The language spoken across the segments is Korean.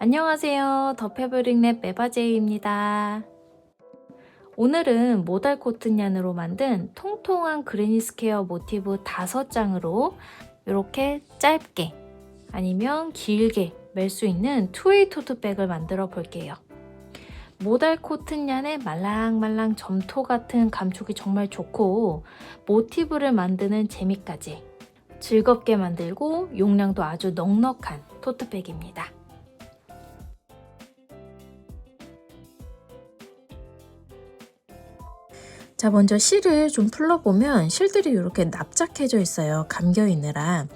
안녕하세요. 더 패브릭랩 메바제이입니다. 오늘은 모달 코튼얀으로 만든 통통한 그레니스퀘어 모티브 5장으로 이렇게 짧게 아니면 길게 멜 수 있는 투웨이 토트백을 만들어 볼게요. 모달 코튼얀의 말랑말랑 점토 같은 감촉이 정말 좋고 모티브를 만드는 재미까지 즐겁게 만들고 용량도 아주 넉넉한 토트백입니다. 자, 먼저 실을 좀 풀러보면 실들이 이렇게 납작해져 있어요. 감겨 있느라.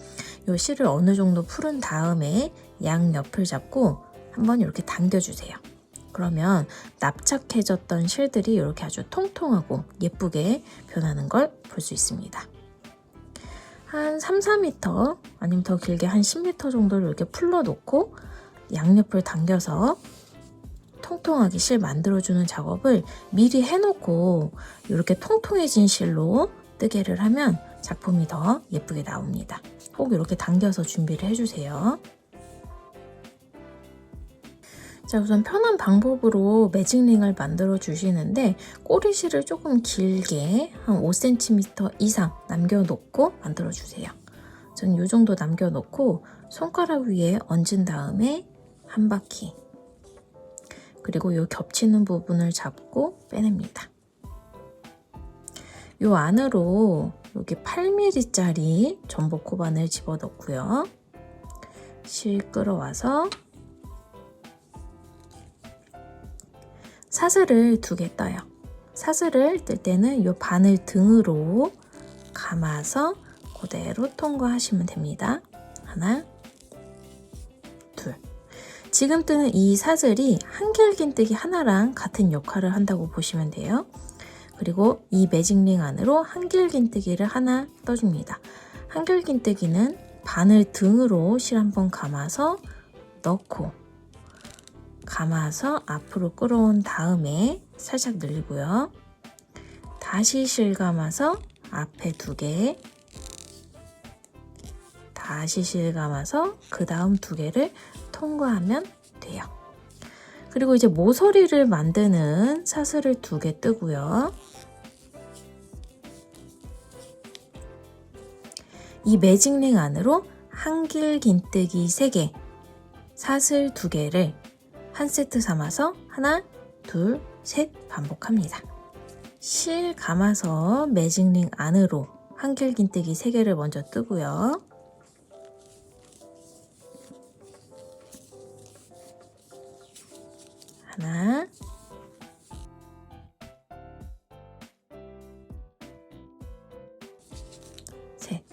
이 실을 어느 정도 풀은 다음에 양옆을 잡고 한번 이렇게 당겨주세요. 그러면 납작해졌던 실들이 이렇게 아주 통통하고 예쁘게 변하는 걸 볼 수 있습니다. 한 3, 4m 아니면 더 길게 한 10m 정도를 이렇게 풀러놓고 양옆을 당겨서 통통하게 실 만들어주는 작업을 미리 해놓고 이렇게 통통해진 실로 뜨개를 하면 작품이 더 예쁘게 나옵니다. 꼭 이렇게 당겨서 준비를 해주세요. 자, 우선 편한 방법으로 매직링을 만들어 주시는데 꼬리실을 조금 길게 한 5cm 이상 남겨놓고 만들어 주세요. 저는 이 정도 남겨놓고 손가락 위에 얹은 다음에 한 바퀴, 그리고 이 겹치는 부분을 잡고 빼냅니다. 이 안으로 여기 8mm짜리 전복 코바늘 집어넣고요. 실 끌어와서 사슬을 2개 떠요. 사슬을 뜰 때는 이 바늘 등으로 감아서 그대로 통과하시면 됩니다. 하나, 둘. 지금 뜨는 이 사슬이 한길긴뜨기 하나랑 같은 역할을 한다고 보시면 돼요. 그리고 이 매직링 안으로 한길긴뜨기를 하나 떠줍니다. 한길긴뜨기는 바늘 등으로 실 한번 감아서 넣고 감아서 앞으로 끌어온 다음에 살짝 늘리고요. 다시 실 감아서 앞에 2개, 다시 실 감아서 그 다음 2개를 통과하면 돼요. 그리고 이제 모서리를 만드는 사슬을 2개 뜨고요. 이 매직링 안으로 한길긴뜨기 3개, 사슬 2개를 한 세트 삼아서 하나, 둘, 셋 반복합니다. 실 감아서 매직링 안으로 한길긴뜨기 3개를 먼저 뜨고요. 하나, 셋.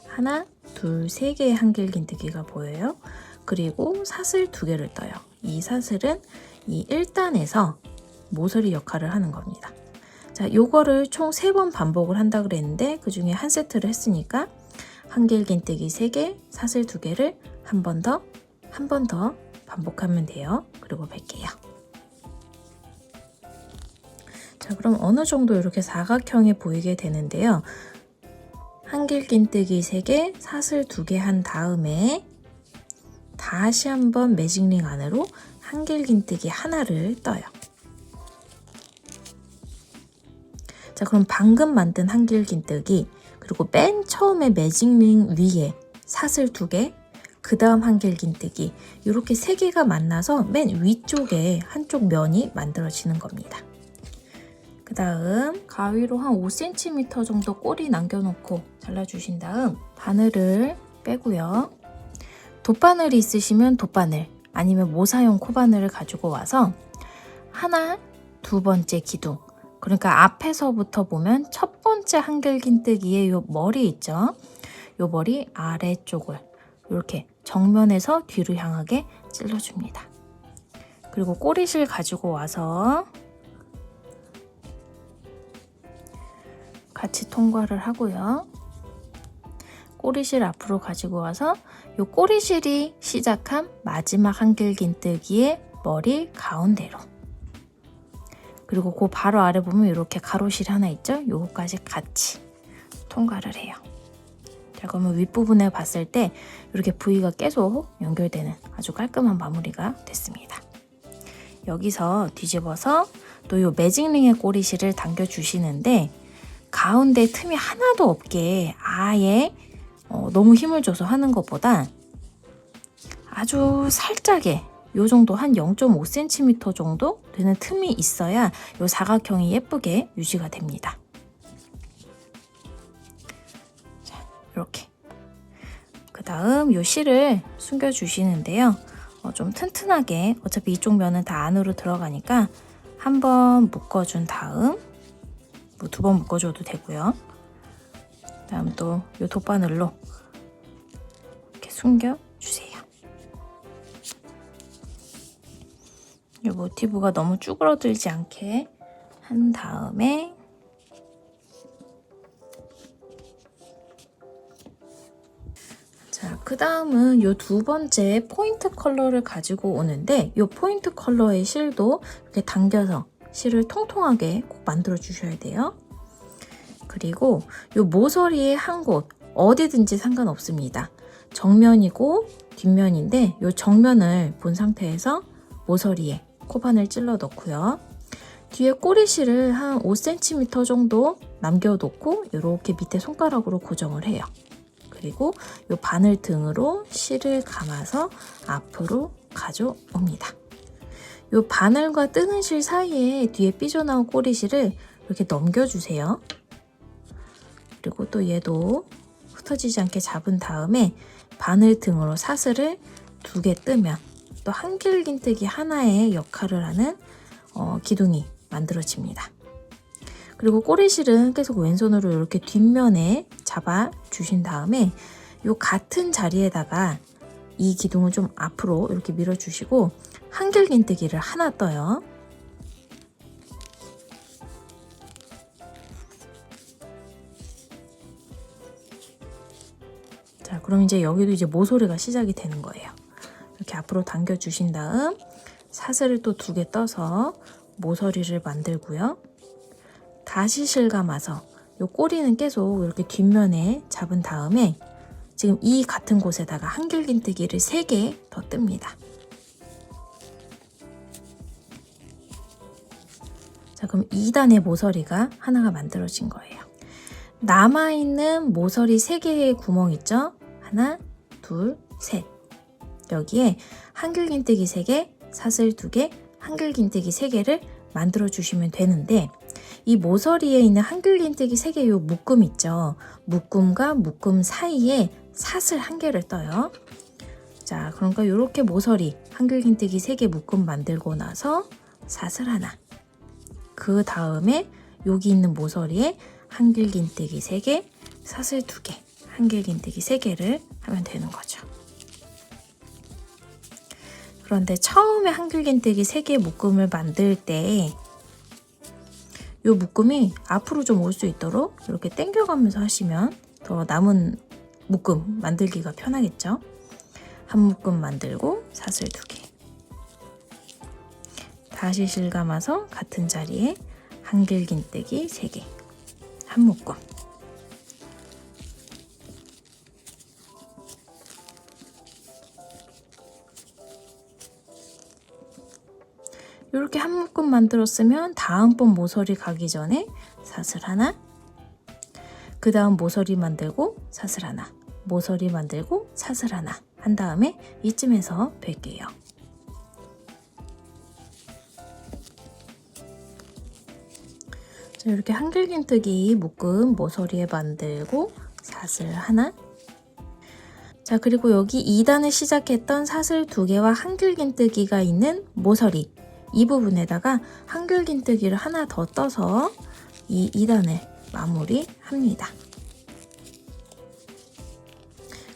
하나, 둘, 3개의 한길긴뜨기가 보여요. 그리고 사슬 2개를 떠요. 이 사슬은 이 1단에서 모서리 역할을 하는 겁니다. 자, 요거를 총 3번 반복을 한다 그랬는데 그 중에 한 세트를 했으니까 한길긴뜨기 3개, 사슬 2개를 한 번 더 반복하면 돼요. 그리고 뺄게요. 자, 그럼 어느 정도 이렇게 사각형이 보이게 되는데요. 한길긴뜨기 3개, 사슬 2개 한 다음에 다시 한번 매직링 안으로 한길긴뜨기 하나를 떠요. 자, 그럼 방금 만든 한길긴뜨기, 그리고 맨 처음에 매직링 위에 사슬 2개, 그 다음 한길긴뜨기, 이렇게 3개가 만나서 맨 위쪽에 한쪽 면이 만들어지는 겁니다. 그 다음 가위로 한 5cm 정도 꼬리 남겨놓고 잘라주신 다음 바늘을 빼고요. 돗바늘이 있으시면 돗바늘, 아니면 모사용 코바늘을 가지고 와서 하나, 2번째 기둥, 그러니까 앞에서부터 보면 첫 번째 한길긴뜨기의 요 머리 있죠? 요 머리 아래쪽을 이렇게 정면에서 뒤로 향하게 찔러줍니다. 그리고 꼬리실 가지고 와서 같이 통과를 하고요. 꼬리실 앞으로 가지고 와서 이 꼬리실이 시작한 마지막 한길긴뜨기의 머리 가운데로, 그리고 그 바로 아래 보면 이렇게 가로실 하나 있죠? 요거까지 같이 통과를 해요. 자, 자, 그러면 윗부분에 봤을 때 이렇게 V가 계속 연결되는 아주 깔끔한 마무리가 됐습니다. 여기서 뒤집어서 또 이 매직링의 꼬리실을 당겨주시는데 가운데 틈이 하나도 없게 아예 너무 힘을 줘서 하는 것보다 아주 살짝의 요 정도 한 0.5cm 정도 되는 틈이 있어야 요 사각형이 예쁘게 유지가 됩니다. 자, 이렇게. 그 다음 요 실을 숨겨 주시는데요. 좀 튼튼하게 어차피 이쪽 면은 다 안으로 들어가니까 한번 묶어준 다음 뭐 2번 묶어줘도 되고요. 다음 또 요 돗바늘로 이렇게 숨겨주세요. 이 모티브가 너무 쭈그러들지 않게 한 다음에 자, 그 다음은 이 2번째 포인트 컬러를 가지고 오는데 이 포인트 컬러의 실도 이렇게 당겨서 실을 통통하게 꼭 만들어 주셔야 돼요. 그리고 이 모서리의 한 곳 어디든지 상관없습니다. 정면이고 뒷면인데 이 정면을 본 상태에서 모서리에 코바늘 찔러 넣고요. 뒤에 꼬리실을 한 5cm 정도 남겨놓고 이렇게 밑에 손가락으로 고정을 해요. 그리고 이 바늘 등으로 실을 감아서 앞으로 가져옵니다. 이 바늘과 뜨는 실 사이에 뒤에 삐져나온 꼬리실을 이렇게 넘겨주세요. 그리고 또 얘도 흩어지지 않게 잡은 다음에 바늘 등으로 사슬을 2개 뜨면 또 한길긴뜨기 하나의 역할을 하는 기둥이 만들어집니다. 그리고 꼬리실은 계속 왼손으로 이렇게 뒷면에 잡아 주신 다음에 이 같은 자리에다가 이 기둥을 좀 앞으로 이렇게 밀어주시고 한길긴뜨기를 하나 떠요. 자, 그럼 이제 여기도 이제 모서리가 시작이 되는 거예요. 이렇게 앞으로 당겨 주신 다음 사슬을 또 2개 떠서 모서리를 만들고요. 다시 실감아서 이 꼬리는 계속 이렇게 뒷면에 잡은 다음에 지금 이 같은 곳에다가 한길긴뜨기를 3개 더 뜹니다. 자, 그럼 2단의 모서리가 하나가 만들어진 거예요. 남아있는 모서리 3개의 구멍 있죠? 하나, 둘, 셋. 여기에 한길긴뜨기 3개, 사슬 2개, 한길긴뜨기 3개를 만들어 주시면 되는데 이 모서리에 있는 한길긴뜨기 3개 요 묶음 있죠? 묶음과 묶음 사이에 사슬 1개를 떠요. 자, 그러니까 이렇게 모서리 한길긴뜨기 3개 묶음 만들고 나서 사슬 하나. 그 다음에 여기 있는 모서리에 한길긴뜨기 3개, 사슬 2개, 한길긴뜨기 3개를 하면 되는 거죠. 그런데 처음에 한길긴뜨기 3개 묶음을 만들 때 이 묶음이 앞으로 좀 올 수 있도록 이렇게 당겨가면서 하시면 더 남은 묶음 만들기가 편하겠죠. 한 묶음 만들고 사슬 2개. 다시 실감아서 같은 자리에 한길긴뜨기 3개. 한 묶음. 이렇게 한 묶음 만들었으면 다음번 모서리 가기 전에 사슬 하나, 그 다음 모서리 만들고 사슬 하나, 모서리 만들고 사슬 하나 한 다음에 이쯤에서 뵐게요. 자, 이렇게 한길긴뜨기 묶음 모서리에 만들고 사슬 하나. 자, 그리고 여기 2단을 시작했던 사슬 2개와 한길긴뜨기가 있는 모서리 이 부분에다가 한길긴뜨기를 하나 더 떠서 이 2단을 마무리합니다.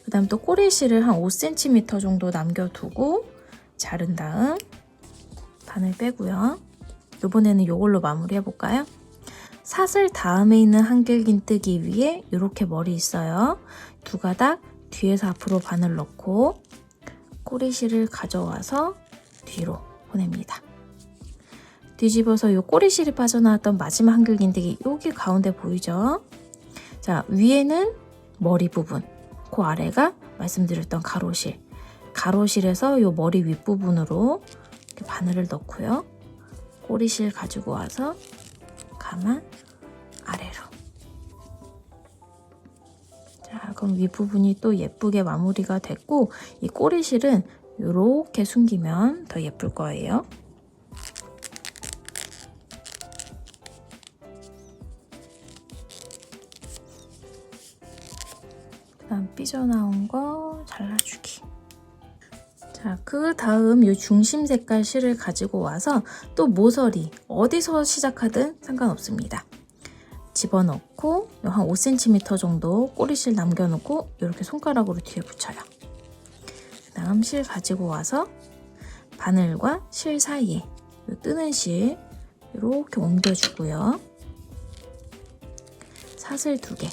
그 다음 또 꼬리실을 한 5cm 정도 남겨두고 자른 다음 바늘 빼고요. 이번에는 이걸로 마무리해볼까요? 사슬 다음에 있는 한길긴뜨기 위에 이렇게 머리 있어요. 2가닥 뒤에서 앞으로 바늘 넣고 꼬리실을 가져와서 뒤로 보냅니다. 뒤집어서 이 꼬리실이 빠져나왔던 마지막 한길긴뜨기 여기 가운데 보이죠? 자, 위에는 머리 부분, 그 아래가 말씀드렸던 가로실. 가로실에서 요 머리 윗부분으로 이렇게 바늘을 넣고요. 꼬리실 가지고 와서 가마 아래로. 자, 그럼 윗부분이 또 예쁘게 마무리가 됐고, 이 꼬리실은 이렇게 숨기면 더 예쁠 거예요. 그다음 삐져나온 거 잘라주기. 자, 그 다음 이 중심 색깔 실을 가지고 와서 또 모서리 어디서 시작하든 상관없습니다. 집어넣고 한 5cm 정도 꼬리실 남겨놓고 이렇게 손가락으로 뒤에 붙여요. 그 다음 실 가지고 와서 바늘과 실 사이에 이 뜨는 실 이렇게 옮겨주고요. 사슬 2개.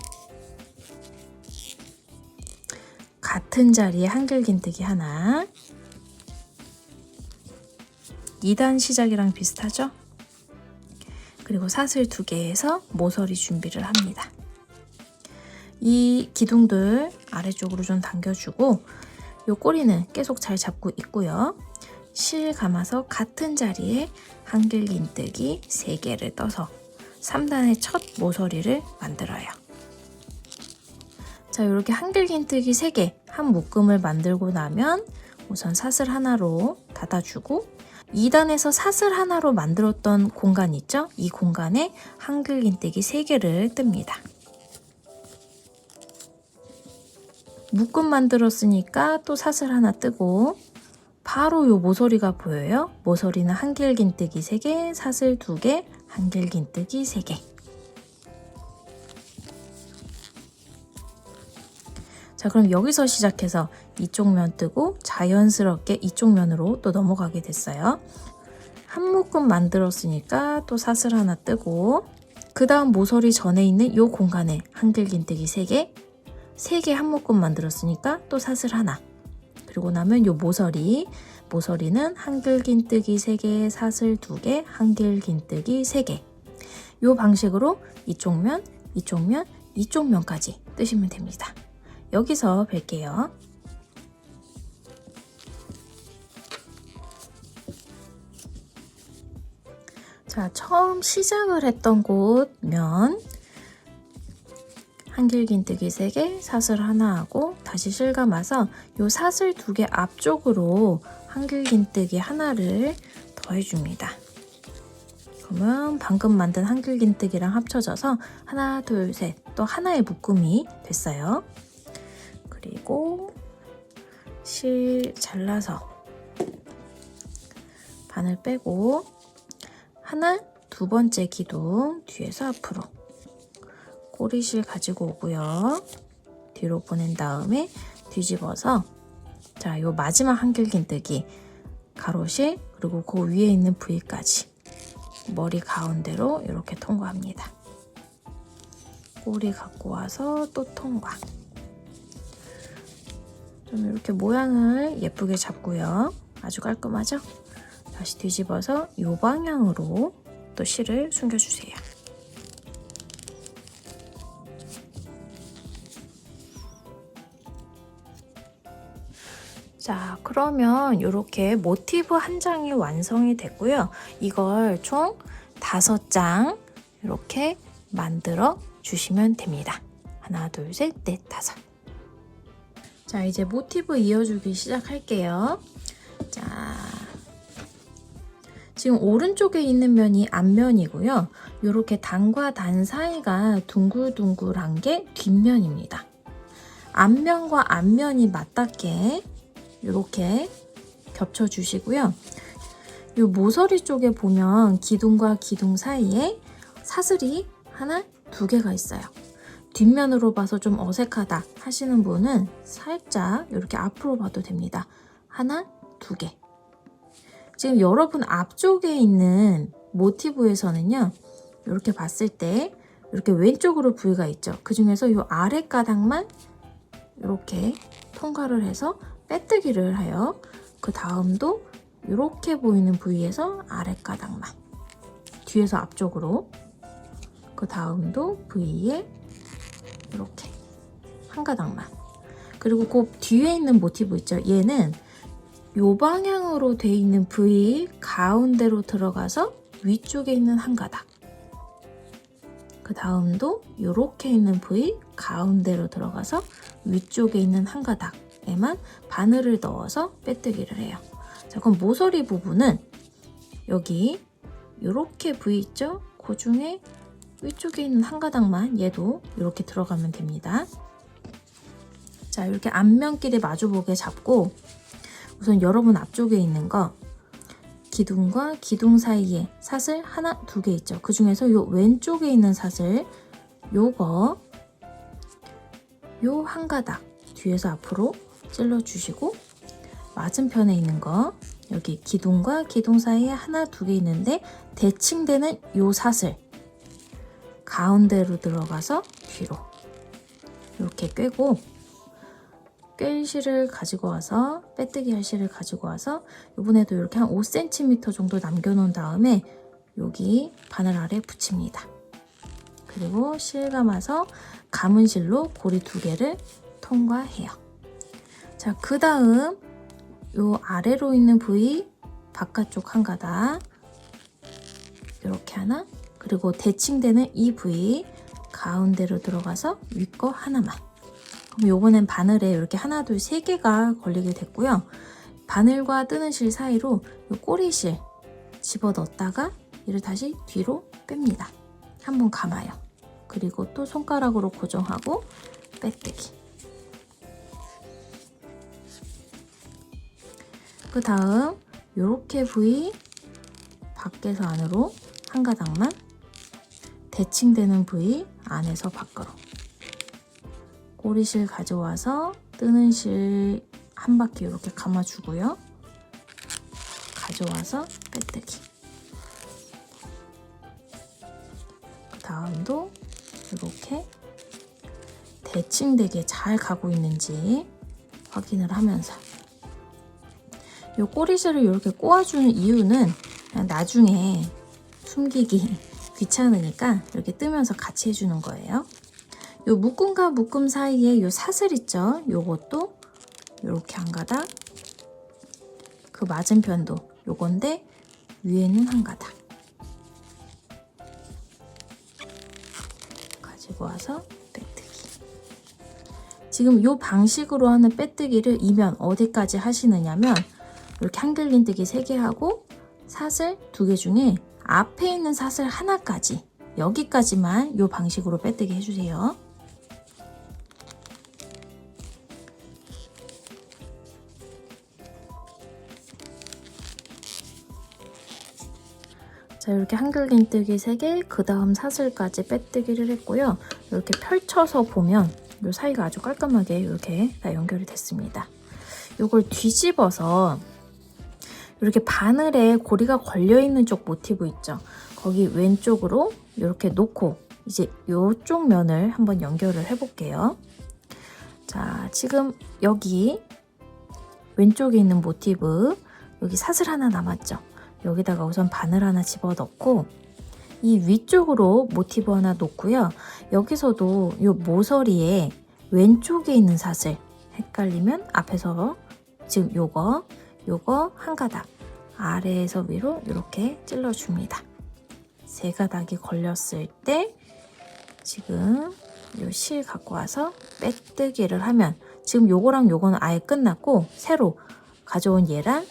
같은 자리에 한길긴뜨기 하나. 2단 시작이랑 비슷하죠? 그리고 사슬 2개에서 모서리 준비를 합니다. 이 기둥들 아래쪽으로 좀 당겨주고 이 꼬리는 계속 잘 잡고 있고요. 실 감아서 같은 자리에 한길긴뜨기 3개를 떠서 3단의 첫 모서리를 만들어요. 자, 이렇게 한길긴뜨기 3개 한 묶음을 만들고 나면 우선 사슬 하나로 닫아주고 2단에서 사슬 하나로 만들었던 공간 있죠? 이 공간에 한길긴뜨기 3개를 뜹니다. 묶음 만들었으니까 또 사슬 하나 뜨고 바로 요 모서리가 보여요. 모서리는 한길긴뜨기 3개, 사슬 2개, 한길긴뜨기 3개. 자, 그럼 여기서 시작해서 이쪽 면 뜨고 자연스럽게 이쪽 면으로 또 넘어가게 됐어요. 한 묶음 만들었으니까 또 사슬 하나 뜨고 그 다음 모서리 전에 있는 이 공간에 한길긴뜨기 3개, 3개 한 묶음 만들었으니까 또 사슬 하나. 그리고 나면 이 모서리는 한길긴뜨기 3개, 사슬 2개, 한길긴뜨기 3개. 이 방식으로 이쪽 면, 이쪽 면, 이쪽 면까지 뜨시면 됩니다. 여기서 뵐게요. 자, 처음 시작을 했던 곳 면 한길긴뜨기 3개, 사슬 하나 하고 다시 실 감아서 요 사슬 2개 앞쪽으로 한길긴뜨기 하나를 더해줍니다. 그러면 방금 만든 한길긴뜨기랑 합쳐져서 하나, 둘, 셋 또 하나의 묶음이 됐어요. 그리고 실 잘라서 바늘 빼고 하나, 2번째 기둥 뒤에서 앞으로 꼬리실 가지고 오고요. 뒤로 보낸 다음에 뒤집어서 자, 요 마지막 한길긴뜨기 가로실 그리고 그 위에 있는 부위까지 머리 가운데로 이렇게 통과합니다. 꼬리 갖고 와서 또 통과. 좀 이렇게 모양을 예쁘게 잡고요. 아주 깔끔하죠? 다시 뒤집어서 이 방향으로 또 실을 숨겨주세요. 자, 그러면 이렇게 모티브 한 장이 완성이 됐고요. 이걸 총 5장 이렇게 만들어 주시면 됩니다. 하나, 둘, 셋, 넷, 5. 자, 이제 모티브 이어주기 시작할게요. 자, 지금 오른쪽에 있는 면이 앞면이고요. 이렇게 단과 단 사이가 둥글둥글한 게 뒷면입니다. 앞면과 앞면이 맞닿게 이렇게 겹쳐주시고요. 이 모서리 쪽에 보면 기둥과 기둥 사이에 사슬이 하나, 2개가 있어요. 뒷면으로 봐서 좀 어색하다 하시는 분은 살짝 이렇게 앞으로 봐도 됩니다. 하나, 2개. 지금 여러분 앞쪽에 있는 모티브에서는요. 이렇게 봤을 때 이렇게 왼쪽으로 부위가 있죠. 그 중에서 이 아래 가닥만 이렇게 통과를 해서 빼뜨기를 해요. 그 다음도 이렇게 보이는 부위에서 아래 가닥만 뒤에서 앞쪽으로 그 다음도 부위에 이렇게 한 가닥만 그리고 그 뒤에 있는 모티브 있죠? 얘는 요 방향으로 돼 있는 V 가운데로 들어가서 위쪽에 있는 한 가닥. 그 다음도 요렇게 있는 V 가운데로 들어가서 위쪽에 있는 한 가닥에만 바늘을 넣어서 빼뜨기를 해요. 자, 그럼 모서리 부분은 여기 요렇게 V 있죠? 그 중에 위쪽에 있는 한 가닥만 얘도 이렇게 들어가면 됩니다. 자, 이렇게 앞면끼리 마주보게 잡고 우선 여러분 앞쪽에 있는 거 기둥과 기둥 사이에 사슬 하나, 두 개 있죠. 그 중에서 요 왼쪽에 있는 사슬 요거 요 한 가닥 뒤에서 앞으로 찔러 주시고 맞은편에 있는 거 여기 기둥과 기둥 사이에 하나, 두 개 있는데 대칭되는 요 사슬 가운데로 들어가서 뒤로 이렇게 꿰고 꿰 실을 가지고 와서 빼뜨기 할 실을 가지고 와서 이번에도 이렇게 한 5cm 정도 남겨놓은 다음에 여기 바늘 아래 붙입니다. 그리고 실 감아서 감은 실로 고리 두 개를 통과해요. 자, 그 다음 요 아래로 있는 부위 바깥쪽 한 가닥 이렇게 하나, 그리고 대칭되는 이 부위 가운데로 들어가서 위 거 하나만. 그럼 요번엔 바늘에 이렇게 하나, 둘, 세 개가 걸리게 됐고요. 바늘과 뜨는 실 사이로 요 꼬리실 집어 넣었다가 이를 다시 뒤로 뺍니다. 한번 감아요. 그리고 또 손가락으로 고정하고 빼뜨기. 그 다음 요렇게 부위 밖에서 안으로 한 가닥만, 대칭되는 부위 안에서 밖으로 꼬리실 가져와서 뜨는 실 한 바퀴 이렇게 감아주고요. 가져와서 빼뜨기. 그 다음도 이렇게 대칭되게 잘 가고 있는지 확인을 하면서 이 꼬리실을 이렇게 꼬아주는 이유는 그냥 나중에 숨기기 귀찮으니까 이렇게 뜨면서 같이 해주는 거예요. 요 묶음과 묶음 사이에 요 사슬 있죠? 요것도 요렇게 한 가닥, 그 맞은편도 요건데 위에는 한 가닥 가지고 와서 빼뜨기. 지금 요 방식으로 하는 빼뜨기를 이면 어디까지 하시느냐면 이렇게 한길긴뜨기 3개 하고 사슬 2개 중에 앞에 있는 사슬 하나까지, 여기까지만 요 방식으로 빼뜨기 해주세요. 자, 이렇게 한길긴뜨기 3개, 그 다음 사슬까지 빼뜨기를 했고요. 이렇게 펼쳐서 보면 이 사이가 아주 깔끔하게 이렇게 다 연결이 됐습니다. 이걸 뒤집어서 이렇게 바늘에 고리가 걸려있는 쪽 모티브 있죠? 거기 왼쪽으로 이렇게 놓고 이제 이쪽 면을 한번 연결을 해볼게요. 자, 지금 여기 왼쪽에 있는 모티브, 여기 사슬 하나 남았죠? 여기다가 우선 바늘 하나 집어넣고 이 위쪽으로 모티브 하나 놓고요. 여기서도 이 모서리에 왼쪽에 있는 사슬, 헷갈리면 앞에서 지금 요거 한 가닥 아래에서 위로 이렇게 찔러줍니다. 3가닥이 걸렸을 때 지금 요 실 갖고 와서 빼뜨기를 하면 지금 요거랑 요거는 아예 끝났고 새로 가져온 얘랑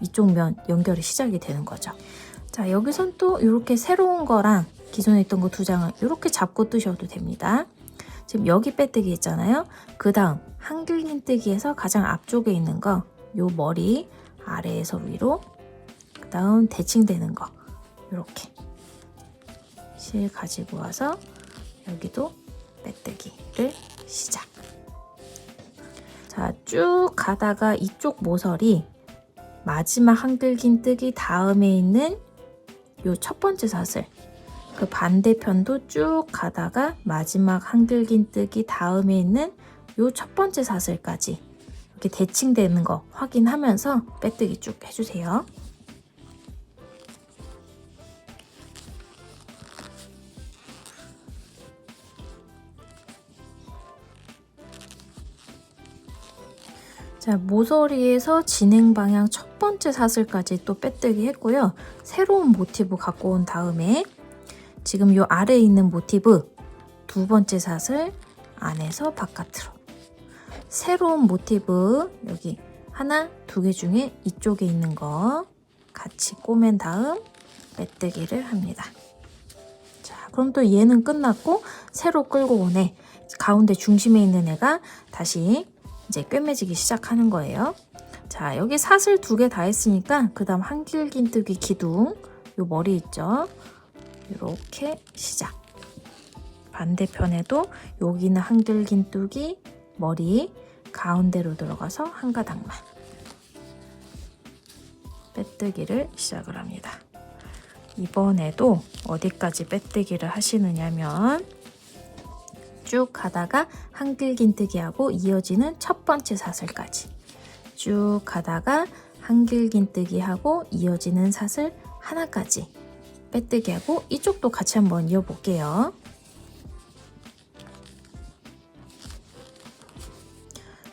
이쪽 면 연결이 시작이 되는 거죠. 자, 여기선 또 이렇게 새로운 거랑 기존에 있던 거 2장을 이렇게 잡고 뜨셔도 됩니다. 지금 여기 빼뜨기 있잖아요. 그 다음 한길긴뜨기에서 가장 앞쪽에 있는 거, 요 머리 아래에서 위로, 그 다음 대칭되는 거 이렇게 실 가지고 와서 여기도 빼뜨기를 시작. 자, 쭉 가다가 이쪽 모서리 마지막 한길긴뜨기 다음에 있는 요 첫 번째 사슬, 그 반대편도 쭉 가다가 마지막 한길긴뜨기 다음에 있는 요 첫 번째 사슬까지 이렇게 대칭되는 거 확인하면서 빼뜨기 쭉 해주세요. 자, 모서리에서 진행 방향 첫 번째 사슬까지 또 빼뜨기 했고요. 새로운 모티브 갖고 온 다음에 지금 요 아래에 있는 모티브 두 번째 사슬 안에서 바깥으로, 새로운 모티브 여기 하나, 두 개 중에 이쪽에 있는 거 같이 꼬맨 다음 빼뜨기를 합니다. 자, 그럼 또 얘는 끝났고 새로 끌고 오네. 가운데 중심에 있는 애가 다시 이제 꿰매지기 시작하는 거예요. 자, 여기 사슬 두 개 다 했으니까 그 다음 한길긴뜨기 기둥, 요 머리 있죠? 이렇게 시작. 반대편에도 여기는 한길긴뜨기 머리 가운데로 들어가서 한 가닥만 빼뜨기를 시작을 합니다. 이번에도 어디까지 빼뜨기를 하시느냐면 쭉 가다가 한길긴뜨기하고 이어지는 첫 번째 사슬까지, 쭉 가다가 한길긴뜨기하고 이어지는 사슬 하나까지 빼뜨기하고, 이쪽도 같이 한번 이어볼게요.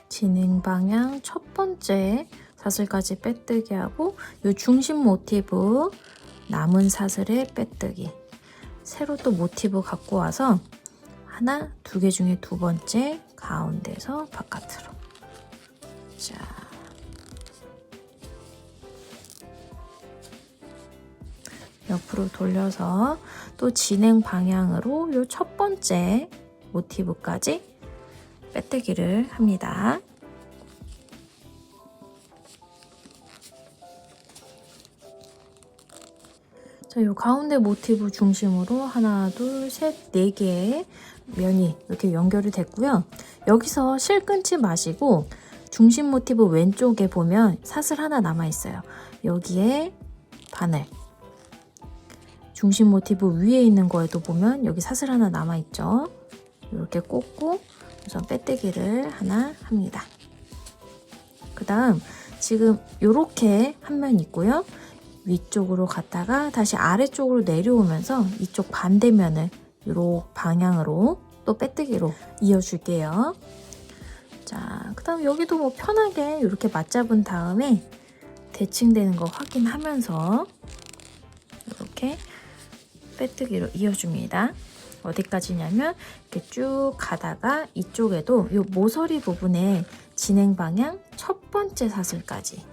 진행 방향 첫 번째 사슬까지 빼뜨기하고 이 중심 모티브 남은 사슬에 빼뜨기, 새로 또 모티브 갖고 와서 하나, 두 개 중에 두 번째 가운데서 바깥으로. 자, 옆으로 돌려서 또 진행 방향으로 이 첫 번째 모티브까지 빼뜨기를 합니다. 자, 요 가운데 모티브 중심으로 하나, 둘, 셋, 네 개의 면이 이렇게 연결이 됐고요. 여기서 실 끊지 마시고 중심 모티브 왼쪽에 보면 사슬 하나 남아 있어요. 여기에 바늘. 중심 모티브 위에 있는 거에도 보면 여기 사슬 하나 남아 있죠. 이렇게 꽂고 우선 빼뜨기를 하나 합니다. 그 다음 지금 이렇게 한 면 있고요. 위쪽으로 갔다가 다시 아래쪽으로 내려오면서 이쪽 반대면을 이렇게 방향으로 또 빼뜨기로 이어줄게요. 자, 그 다음 여기도 뭐 편하게 이렇게 맞잡은 다음에 대칭되는 거 확인하면서 이렇게 빼뜨기로 이어줍니다. 어디까지냐면 이렇게 쭉 가다가 이쪽에도 이 모서리 부분에 진행 방향 첫 번째 사슬까지,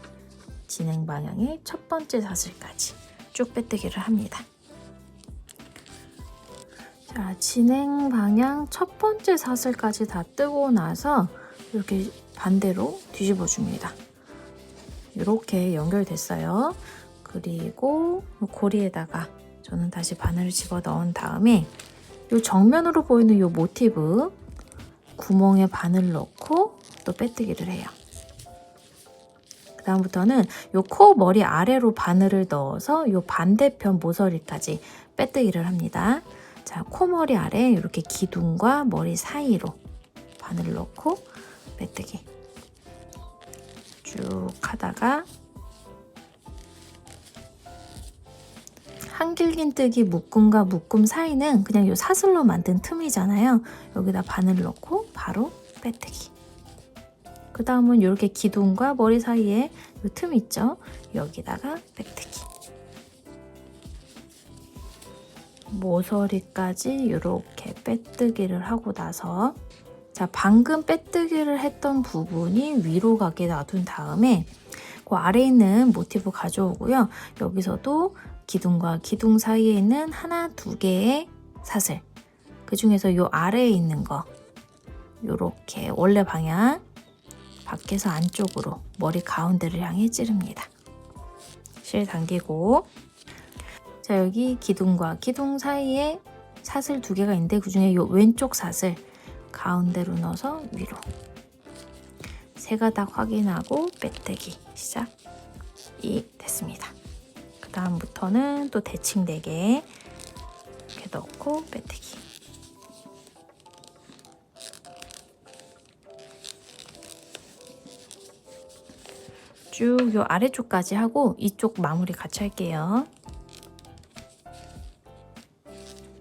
진행 방향의 첫 번째 사슬까지 쭉 빼뜨기를 합니다. 자, 진행 방향 첫 번째 사슬까지 다 뜨고 나서 이렇게 반대로 뒤집어 줍니다. 이렇게 연결됐어요. 그리고 고리에다가 저는 다시 바늘을 집어 넣은 다음에 이 정면으로 보이는 이 모티브 구멍에 바늘 넣고 또 빼뜨기를 해요. 그 다음부터는 이 코 머리 아래로 바늘을 넣어서 이 반대편 모서리까지 빼뜨기를 합니다. 자, 코 머리 아래 이렇게 기둥과 머리 사이로 바늘을 넣고 빼뜨기 쭉 하다가 한길긴뜨기 묶음과 묶음 사이는 그냥 이 사슬로 만든 틈이잖아요. 여기다 바늘을 넣고 바로 빼뜨기. 그 다음은 이렇게 기둥과 머리 사이에 이 틈 있죠? 여기다가 빼뜨기. 모서리까지 이렇게 빼뜨기를 하고 나서, 자, 방금 빼뜨기를 했던 부분이 위로 가게 놔둔 다음에 그 아래에 있는 모티브 가져오고요. 여기서도 기둥과 기둥 사이에 있는 하나, 두 개의 사슬, 그 중에서 이 아래에 있는 거 이렇게 원래 방향 밖에서 안쪽으로 머리 가운데를 향해 찌릅니다. 실 당기고, 자, 여기 기둥과 기둥 사이에 사슬 두 개가 있는데 그 중에 이 왼쪽 사슬 가운데로 넣어서 위로 세 가닥 확인하고 빼뜨기 시작이 됐습니다. 그 다음부터는 또 대칭 4개 이렇게 넣고 빼뜨기. 쭉 요 아래쪽까지 하고 이쪽 마무리 같이 할게요.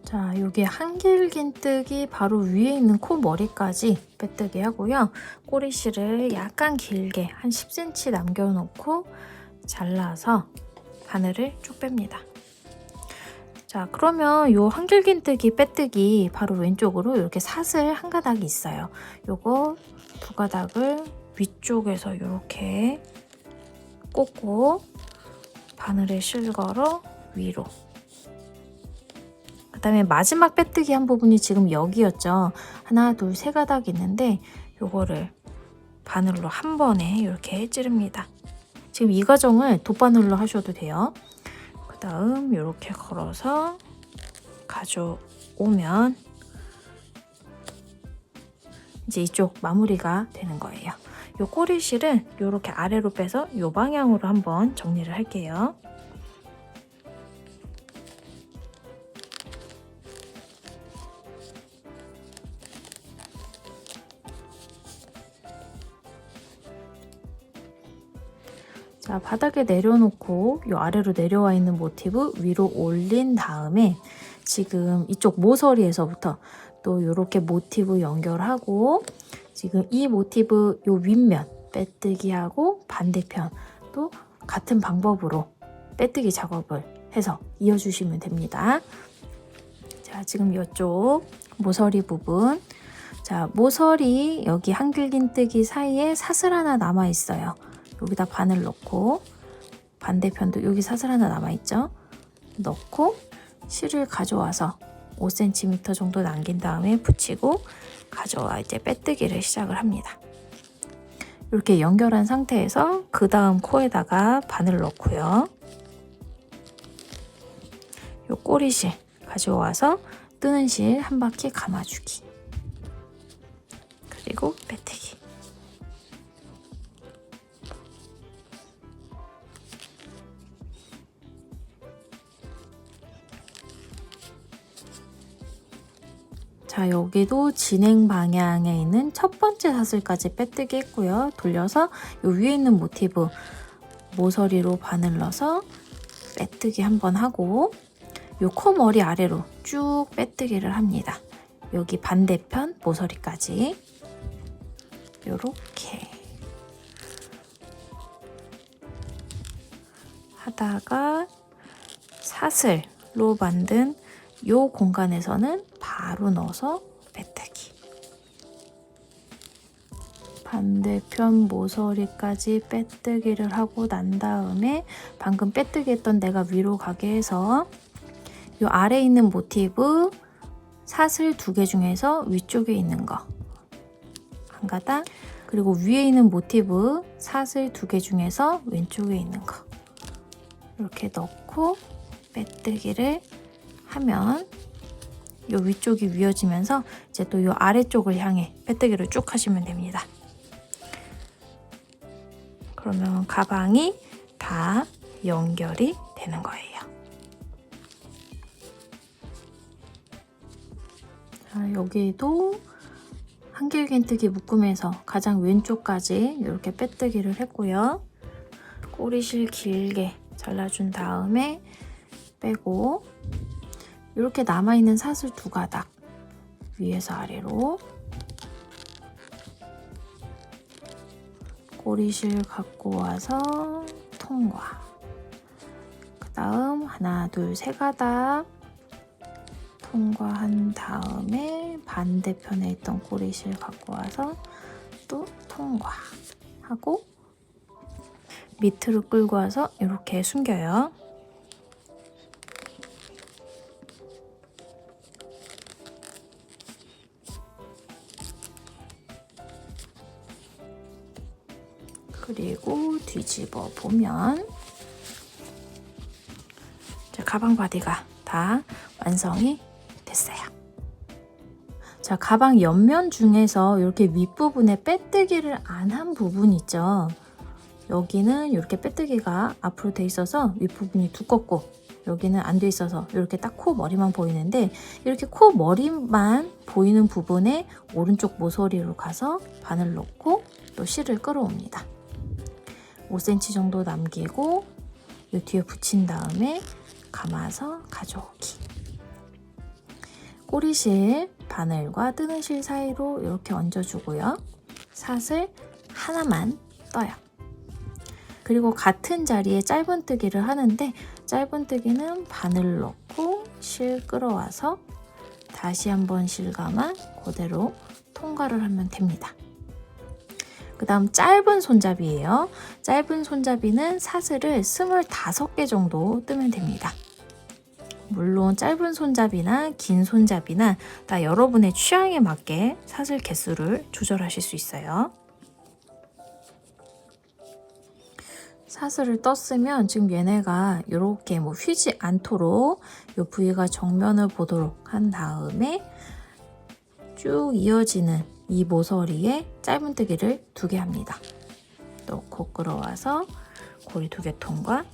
자, 여기 한길긴뜨기 바로 위에 있는 코머리까지 빼뜨기 하고요. 꼬리실을 약간 길게 한 10cm 남겨놓고 잘라서 바늘을 쭉 뺍니다. 자, 그러면 요 한길긴뜨기 빼뜨기 바로 왼쪽으로 이렇게 사슬 한 가닥이 있어요. 요거 두 가닥을 위쪽에서 이렇게 꽂고 바늘에 실걸어 위로. 그 다음에 마지막 빼뜨기 한 부분이 지금 여기였죠. 하나, 둘, 세 가닥 있는데 요거를 바늘로 한 번에 이렇게 찌릅니다. 지금 이 과정을 돗바늘로 하셔도 돼요. 그 다음 이렇게 걸어서 가져오면 이제 이쪽 마무리가 되는 거예요. 요 꼬리실은 이렇게 아래로 빼서 요 방향으로 한번 정리를 할게요. 자, 바닥에 내려놓고 요 아래로 내려와 있는 모티브 위로 올린 다음에 지금 이쪽 모서리에서부터 또 이렇게 모티브 연결하고 지금 이 모티브 요 윗면 빼뜨기하고 반대편 또 같은 방법으로 빼뜨기 작업을 해서 이어주시면 됩니다. 자, 지금 이쪽 모서리 부분, 자, 모서리 여기 한길긴뜨기 사이에 사슬 하나 남아 있어요. 여기다 바늘 넣고 반대편도 여기 사슬 하나 남아있죠? 넣고 실을 가져와서 5cm 정도 남긴 다음에 붙이고 가져와 이제 빼뜨기를 시작을 합니다. 이렇게 연결한 상태에서 그 다음 코에다가 바늘 넣고요. 요 꼬리실 가져와서 뜨는 실 한 바퀴 감아주기. 그리고 빼뜨기. 자, 여기도 진행 방향에 있는 첫 번째 사슬까지 빼뜨기 했고요. 돌려서 요 위에 있는 모티브 모서리로 바늘 넣어서 빼뜨기 한번 하고 요 코 머리 아래로 쭉 빼뜨기를 합니다. 여기 반대편 모서리까지 요렇게 하다가 사슬로 만든 요 공간에서는 바로 넣어서 빼뜨기. 반대편 모서리까지 빼뜨기를 하고 난 다음에 방금 빼뜨기 했던 데가 위로 가게 해서 요 아래에 있는 모티브 사슬 2개 중에서 위쪽에 있는 거 한 가닥, 그리고 위에 있는 모티브 사슬 2개 중에서 왼쪽에 있는 거 이렇게 넣고 빼뜨기를 하면 요 위쪽이 위어지면서 이제 또 요 아래쪽을 향해 빼뜨기를 쭉 하시면 됩니다. 그러면 가방이 다 연결이 되는 거예요. 자, 여기도 한길긴뜨기 묶음에서 가장 왼쪽까지 이렇게 빼뜨기를 했고요. 꼬리실 길게 잘라준 다음에 빼고 이렇게 남아있는 사슬 2가닥 위에서 아래로 꼬리실 갖고 와서 통과. 그 다음 하나, 둘, 세 가닥 통과한 다음에 반대편에 있던 꼬리실 갖고 와서 또 통과하고 밑으로 끌고 와서 이렇게 숨겨요. 그리고 뒤집어 보면 가방 바디가 다 완성이 됐어요. 자, 가방 옆면 중에서 이렇게 윗부분에 빼뜨기를 안 한 부분 있죠. 여기는 이렇게 빼뜨기가 앞으로 돼 있어서 윗부분이 두껍고 여기는 안 돼 있어서 이렇게 딱 코 머리만 보이는데 이렇게 코 머리만 보이는 부분에 오른쪽 모서리로 가서 바늘 넣고 또 실을 끌어옵니다. 5cm 정도 남기고 이 뒤에 붙인 다음에 감아서 가져오기. 꼬리실 바늘과 뜨는 실 사이로 이렇게 얹어주고요. 사슬 하나만 떠요. 그리고 같은 자리에 짧은뜨기를 하는데 짧은뜨기는 바늘 넣고 실 끌어와서 다시 한번 실감아 그대로 통과를 하면 됩니다. 그 다음 짧은 손잡이예요. 짧은 손잡이는 사슬을 25개 정도 뜨면 됩니다. 물론 짧은 손잡이나 긴 손잡이나 다 여러분의 취향에 맞게 사슬 개수를 조절하실 수 있어요. 사슬을 떴으면 지금 얘네가 이렇게 휘지 않도록 이 부위가 정면을 보도록 한 다음에 쭉 이어지는 이 모서리에 짧은뜨기를 2개 합니다. 넣고 끌어와서 고리 2개 통과,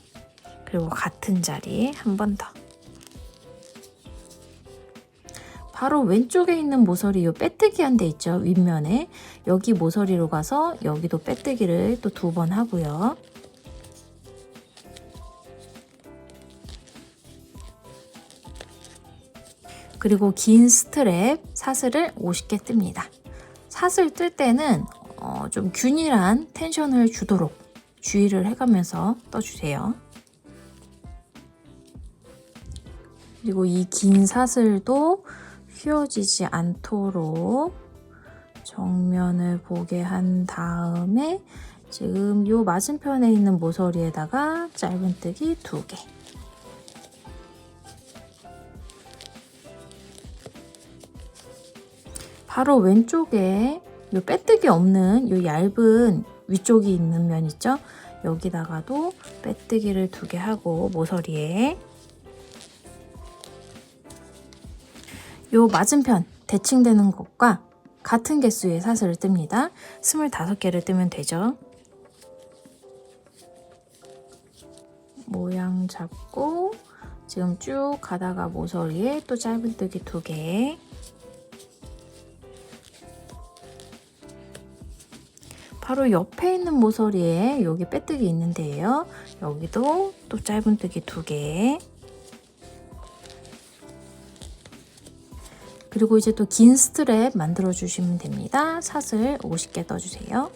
그리고 같은 자리에 한 번 더. 바로 왼쪽에 있는 모서리 요 빼뜨기 한 데 있죠. 윗면에. 여기 모서리로 가서 여기도 빼뜨기를 또 2번 하고요. 그리고 긴 스트랩 사슬을 50개 뜹니다. 사슬 뜰 때는 좀 균일한 텐션을 주도록 주의를 해가면서 떠주세요. 그리고 이 긴 사슬도 휘어지지 않도록 정면을 보게 한 다음에 지금 이 맞은편에 있는 모서리에다가 짧은뜨기 2개. 바로 왼쪽에 이 빼뜨기 없는 이 얇은 위쪽이 있는 면 있죠? 여기다가도 빼뜨기를 2개 하고 모서리에 이 맞은편 대칭되는 것과 같은 개수의 사슬을 뜹니다. 25개를 뜨면 되죠. 모양 잡고 지금 쭉 가다가 모서리에 또 짧은뜨기 2개. 바로 옆에 있는 모서리에 여기 빼뜨기 있는데요. 여기도 또 짧은뜨기 2개. 그리고 이제 또 긴 스트랩 만들어 주시면 됩니다. 사슬 50개 떠주세요.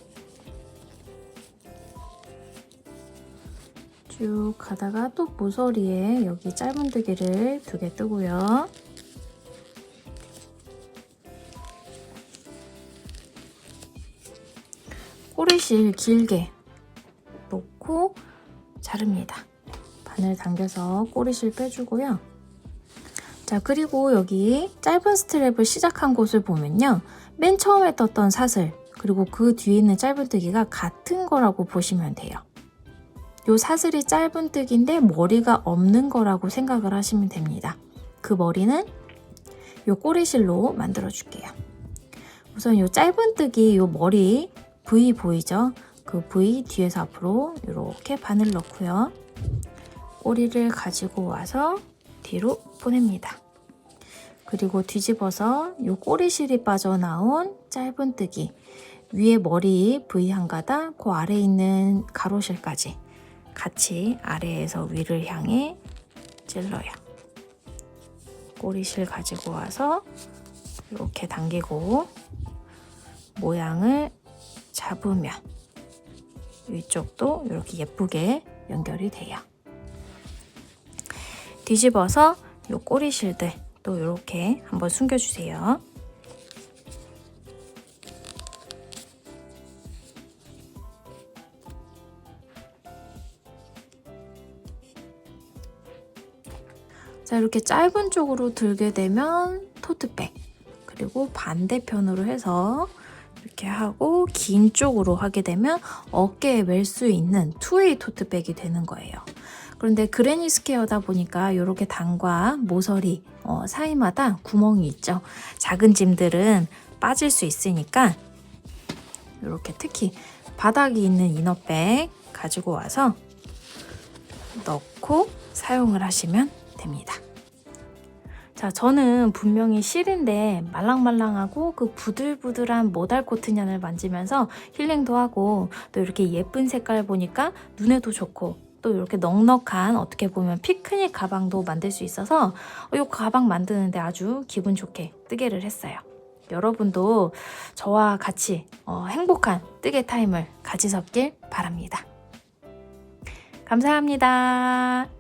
쭉 가다가 또 모서리에 여기 짧은뜨기를 2개 뜨고요. 꼬리실 길게 놓고 자릅니다. 바늘 당겨서 꼬리실 빼주고요. 자, 그리고 여기 짧은 스트랩을 시작한 곳을 보면요. 맨 처음에 떴던 사슬, 그리고 그 뒤에 있는 짧은뜨기가 같은 거라고 보시면 돼요. 요 사슬이 짧은뜨기인데 머리가 없는 거라고 생각을 하시면 됩니다. 그 머리는 요 꼬리실로 만들어 줄게요. 우선 요 짧은뜨기 요 머리 V 보이죠? 그 V 뒤에서 앞으로 이렇게 바늘 넣고요. 꼬리를 가지고 와서 뒤로 보냅니다. 그리고 뒤집어서 이 꼬리실이 빠져나온 짧은뜨기 위에 머리 V 한 가닥, 그 아래에 있는 가로실까지 같이 아래에서 위를 향해 찔러요. 꼬리실 가지고 와서 이렇게 당기고 모양을 잡으면 위쪽도 이렇게 예쁘게 연결이 돼요. 뒤집어서 이 꼬리실들 또 이렇게 한번 숨겨주세요. 자, 이렇게 짧은 쪽으로 들게 되면 토트백, 그리고 반대편으로 해서 이렇게 하고 긴 쪽으로 하게 되면 어깨에 멜 수 있는 투웨이 토트백이 되는 거예요. 그런데 그레니 스퀘어다 보니까 이렇게 단과 모서리 사이마다 구멍이 있죠. 작은 짐들은 빠질 수 있으니까 이렇게 특히 바닥이 있는 이너백 가지고 와서 넣고 사용을 하시면 됩니다. 자, 저는 분명히 실인데 말랑말랑하고 그 부들부들한 모달 코튼연을 만지면서 힐링도 하고 또 이렇게 예쁜 색깔 보니까 눈에도 좋고 또 이렇게 넉넉한 어떻게 보면 피크닉 가방도 만들 수 있어서 이 가방 만드는데 아주 기분 좋게 뜨개를 했어요. 여러분도 저와 같이 행복한 뜨개 타임을 가지셨길 바랍니다. 감사합니다.